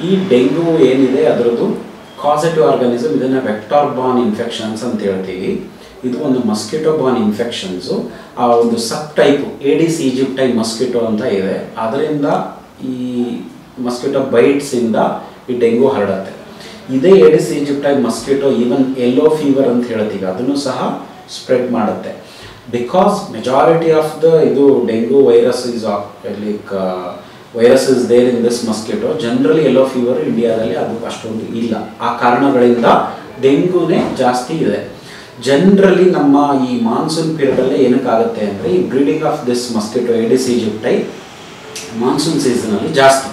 ಈ ಡೆಂಗು ಏನಿದೆ ಅದರದ್ದು ಕಾಸೆಟಿವ್ ಆರ್ಗಾನಿಸಮ್, ಇದನ್ನು ವೆಕ್ಟಾರ್ ಬಾರ್ನ್ ಇನ್ಫೆಕ್ಷನ್ಸ್ ಅಂತ ಹೇಳ್ತೀವಿ. ಇದು ಒಂದು ಮಸ್ಕಿಟೋ ಬಾರ್ನ್ ಇನ್ಫೆಕ್ಷನ್ಸು. ಆ ಒಂದು ಸಬ್ ಟೈಪು ಏಡಿಸ್ ಈಜಿಪ್ಟೈ ಮಸ್ಕಿಟೋ ಅಂತ ಇದೆ, ಅದರಿಂದ ಈ ಮಸ್ಕಿಟೋ ಬೈಟ್ಸಿಂದ ಈ ಡೆಂಗು ಹರಡುತ್ತೆ. ಇದೇ Aedes aegypti mosquito even yellow fever ಅಂತ ಹೇಳ್ತೀವಿ, ಅದನ್ನು ಸಹ ಸ್ಪ್ರೆಡ್ ಮಾಡುತ್ತೆ. ಬಿಕಾಸ್ ಮೆಜಾರಿಟಿ ಆಫ್ ದ ಇದು dengue virus is like virus is there in this mosquito. Generally yellow fever ಇಂಡಿಯಾದಲ್ಲಿ ಅದು ಅಷ್ಟೊಂದು ಇಲ್ಲ. ಆ ಕಾರಣಗಳಿಂದ ಡೆಂಗೂನೇ ಜಾಸ್ತಿ ಇದೆ. ಜನರಲಿ ನಮ್ಮ ಈ ಮಾನ್ಸೂನ್ ಪೀರಿಯಡಲ್ಲೇ ಏನಕ್ಕಾಗುತ್ತೆ ಅಂದರೆ ಈ breeding of this mosquito Aedes aegypti monsoon ಸೀಸನಲ್ಲಿ ಜಾಸ್ತಿ.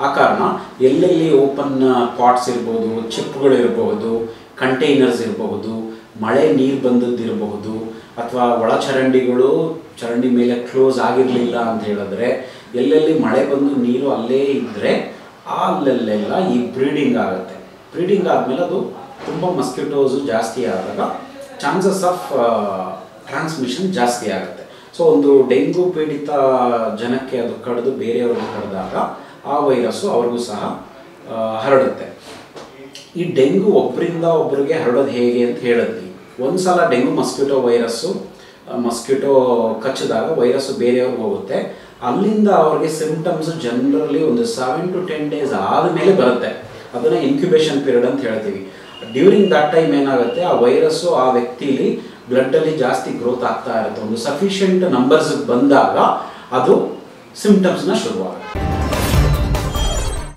ಆ ಕಾರಣ ಎಲ್ಲೆಲ್ಲಿ ಓಪನ್ ಪಾಟ್ಸ್ ಇರ್ಬೋದು, ಚಿಪ್ಗಳು ಇರಬಹುದು, ಕಂಟೈನರ್ಸ್ ಇರಬಹುದು, ಮಳೆ ನೀರು ಬಂದದ್ದಿರಬಹುದು, ಅಥವಾ ಒಳಚರಂಡಿಗಳು ಚರಂಡಿ ಮೇಲೆ ಕ್ಲೋಸ್ ಆಗಿರಲಿಲ್ಲ ಅಂತ ಹೇಳಿದ್ರೆ, ಎಲ್ಲೆಲ್ಲಿ ಮಳೆ ಬಂದು ನೀರು ಅಲ್ಲೇ ಇದ್ದರೆ ಅಲ್ಲೆಲ್ಲ ಈ ಬ್ರೀಡಿಂಗ್ ಆಗುತ್ತೆ. ಬ್ರೀಡಿಂಗ್ ಆದಮೇಲೆ ಅದು ತುಂಬ ಮಸ್ಕಿಟೋಸು ಜಾಸ್ತಿ ಆದಾಗ ಚಾನ್ಸಸ್ ಆಫ್ ಟ್ರಾನ್ಸ್ಮಿಷನ್ ಜಾಸ್ತಿ ಆಗುತ್ತೆ. ಸೊ ಒಂದು ಡೆಂಗು ಪೀಡಿತ ಜನಕ್ಕೆ ಅದು ಕಡಿದು ಬೇರೆಯವ್ರಿಗೆ ಕಡಿದಾಗ ಆ ವೈರಸ್ಸು ಅವ್ರಿಗೂ ಸಹ ಹರಡುತ್ತೆ. ಈ ಡೆಂಗು ಒಬ್ಬರಿಂದ ಒಬ್ಬರಿಗೆ ಹರಡೋದು ಹೇಗೆ ಅಂತ ಹೇಳಿದ್ವಿ. ಒಂದು ಸಲ ಡೆಂಗು ಮಸ್ಕಿಟೋ ವೈರಸ್ಸು ಮಸ್ಕಿಟೋ ಕಚ್ಚಿದಾಗ ವೈರಸ್ಸು ಬೇರೆಯವ್ರಿಗೆ ಹೋಗುತ್ತೆ. ಅಲ್ಲಿಂದ ಅವ್ರಿಗೆ ಸಿಂಪ್ಟಮ್ಸು ಜನರಲಿ ಒಂದು 7 to 10 days ಆದಮೇಲೆ ಬರುತ್ತೆ. ಅದನ್ನು ಇನ್ಕ್ಯುಬೇಷನ್ ಪೀರಿಯಡ್ ಅಂತ ಹೇಳ್ತೀವಿ. ಡ್ಯೂರಿಂಗ್ ದಟ್ ಟೈಮ್ ಏನಾಗುತ್ತೆ, ಆ ವೈರಸ್ಸು ಆ ವ್ಯಕ್ತಿಲಿ ಬ್ಲಡ್ಡಲ್ಲಿ ಜಾಸ್ತಿ ಗ್ರೋತ್ ಆಗ್ತಾ ಇರುತ್ತೆ. ಒಂದು ಸಫಿಷಿಯೆಂಟ್ ನಂಬರ್ಸ್ ಬಂದಾಗ ಅದು ಸಿಂಪ್ಟಮ್ಸ್ನ ಶುರುವಾಗುತ್ತೆ.